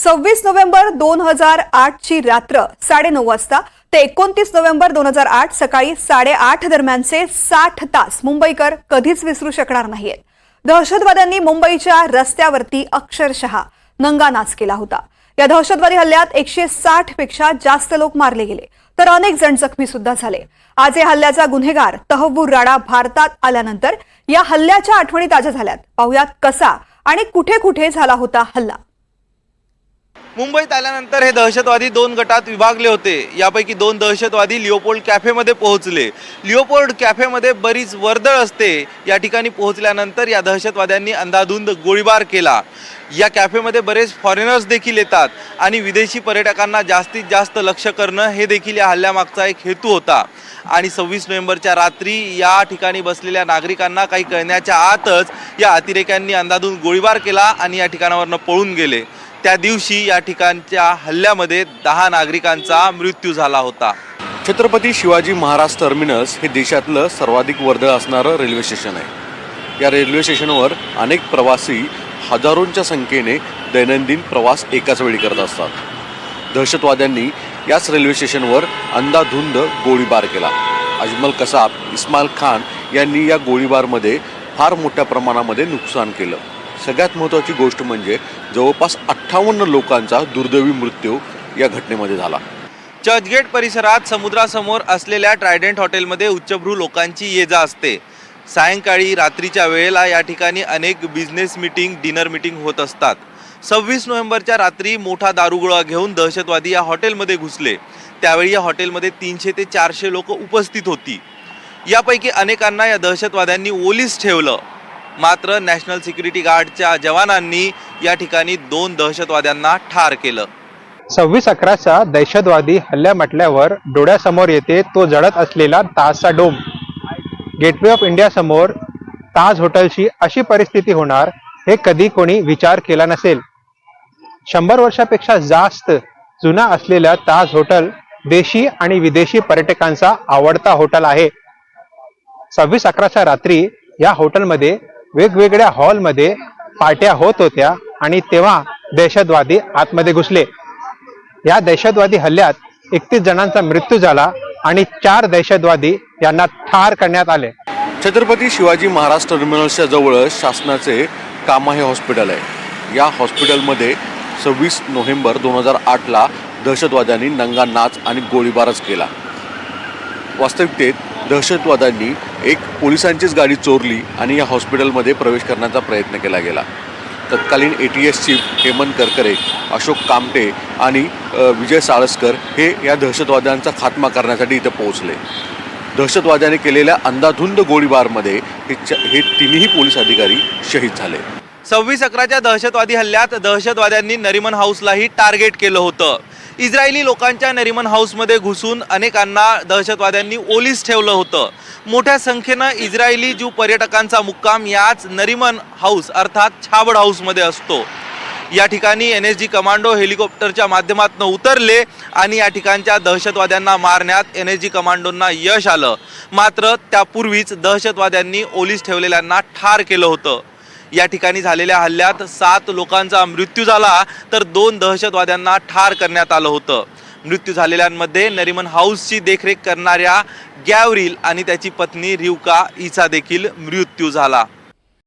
26 November 2008 ची रात्र 9:30 वाजता ते 29 नोव्हेंबर 2008 सकाळी 8:30 दरम्यानचे 60 तास मुंबईकर कधीच विसरू शकणार नाहीत। दहशतवाद्यांनी मुंबईच्या रस्त्यावरती अक्षरशः नंगानाच केला होता। या दहशतवादी हल्ल्यात 160 पेक्षा जास्त लोक मारले गेले तर अनेक जण जखमी सुद्धा झाले। आज या हल्ल्याचा गुन्हेगार तहव्वूर राणा भारतात आल्यानंतर या हल्ल्याच्या आठवणी ताज्या झाल्यात। पाहुयात कसा आणि कुठे कुठे झाला होता हल्ला। मुंबईत आल्यानंतर हे दहशतवादी दोन गटात विभागले होते। यापैकी दोन दहशतवादी लिओपोल्ड कॅफेमध्ये पोहोचले। लिओपोल्ड कॅफेमध्ये बरीच वर्दळ असते। या ठिकाणी पोहोचल्यानंतर या दहशतवाद्यांनी अंधाधुंद गोळीबार केला। या कॅफेमध्ये बरेच फॉरेनर्स देखील येतात आणि विदेशी पर्यटकांना जास्तीत जास्त लक्ष्य करणं हे देखील या हल्ल्यामागचा एक हेतू होता। आणि 26 नोव्हेंबरच्या रात्री या ठिकाणी बसलेल्या नागरिकांना काही कळण्याच्या आतच या अतिरेक्यांनी अंधाधुंद गोळीबार केला आणि या ठिकाणावरून पळून गेले। त्या दिवशी या ठिकाणच्या हल्ल्यामध्ये 10 नागरिकांचा मृत्यू झाला होता। छत्रपती शिवाजी महाराज टर्मिनस हे देशातलं सर्वाधिक वर्दळ असणारं रेल्वे स्टेशन आहे। या रेल्वे स्टेशनवर अनेक प्रवासी हजारोंच्या संख्येने दैनंदिन प्रवास एकाच वेळी करत असतात। दहशतवाद्यांनी याच रेल्वे स्टेशनवर अंधाधुंद गोळीबार केला। अजमल कसाब, इस्माईल खान यांनी या गोळीबारमध्ये फार मोठ्या प्रमाणामध्ये नुकसान केलं। सगळ्यात महत्त्वाची गोष्ट म्हणजे जवळपास 58 लोकांचा दुर्दैवी मृत्यू या घटनेमध्ये झाला। चर्चगेट परिसरात समुद्रासमोर असलेल्या ट्रायडेंट हॉटेलमध्ये उच्चभ्रू लोकांची ये-जा असते। सायंकाळी रात्रीच्या वेळेला या ठिकाणी अनेक बिझनेस मीटिंग, डिनर मीटिंग होत असतात। 26 नोव्हेंबरच्या रात्री मोठा दारुगोळा घेऊन दहशतवादी या हॉटेलमध्ये घुसले। त्यावेळी या हॉटेलमध्ये 300 ते 400 लोक उपस्थित होती। यापैकी अनेकांना या दहशतवाद्यांनी ओलीस ठेवलं। मात्र नॅशनल सिक्युरिटी गार्डच्या जवानांनी या ठिकाणी 2 दहशतवाद्यांना ठार केलं। 26/11चा दहशतवादी हल्ला म्हटल्यावर डोळ्यासमोर येते तो जळत असलेला ताजचा डोम। गेटवे ऑफ इंडिया समोर ताज हॉटेलची अशी परिस्थिती होणार हे कधी कोणी विचार केला नसेल। 100 वर्षापेक्षा जास्त जुना असलेला ताज हॉटेल देशी आणि विदेशी पर्यटकांचा आवडता हॉटेल आहे। 26/11च्या रात्री या हॉटेलमध्ये वेगवेगळ्या हॉलमध्ये पार्ट्या होत होत्या आणि तेव्हा दहशतवादी आतमध्ये घुसले। या दहशतवादी हल्ल्यात 31 जणांचा मृत्यू झाला आणि 4 दहशतवादी यांना ठार करण्यात आले। छत्रपती शिवाजी महाराज टर्मिनसच्या जवळ शासनाचे कामा हे हॉस्पिटल आहे। या हॉस्पिटलमध्ये 26 नोव्हेंबर 2008ला दहशतवाद्यांनी नंगा नाच आणि गोळीबारच केला। वास्तविकतेत दहशतवाद्यांनी एक पोलिसांचीच गाडी चोरली आणि या हॉस्पिटलमध्ये प्रवेश करण्याचा प्रयत्न केला गेला। तत्कालीन ATS चीफ हेमंत करकरे, अशोक कामटे आणि विजय साळसकर हे या दहशतवाद्यांचा खात्मा करण्यासाठी इथे पोहोचले। दहशतवाद्यांनी केलेल्या अंधाधुंद गोळीबारमध्ये हे तिन्ही पोलीस अधिकारी शहीद झाले। 26/11च्या दहशतवादी हल्ल्यात दहशतवाद्यांनी नरिमन हाऊसलाही टार्गेट केलं होतं। इस्रायली लोकांच्या नरिमन हाऊसमध्ये घुसून अनेकांना दहशतवाद्यांनी ओलीस ठेवलं होतं। मोठ्या संख्येनं इस्रायली ज्यू पर्यटकांचा मुक्काम याच नरिमन हाऊस अर्थात छाबड हाऊसमध्ये असतो। या ठिकाणी NSG कमांडो हेलिकॉप्टरच्या माध्यमातून उतरले आणि या ठिकाणच्या दहशतवाद्यांना मारण्यात NSG कमांडोंना यश आलं। मात्र त्यापूर्वीच दहशतवाद्यांनी ओलीस ठेवलेल्यांना ठार केलं होतं। या ठिकाणी झालेल्या हल्ल्यात 7 लोकांचा मृत्यू झाला तर 2 दहशतवाद्यांना ठार करण्यात आलं होतं। मृत्यू झालेल्यांमध्ये नरिमन हाऊसची देखरेख करणाऱ्या गॅवरिल आणि त्याची पत्नी रिवका हिचा देखील मृत्यू झाला।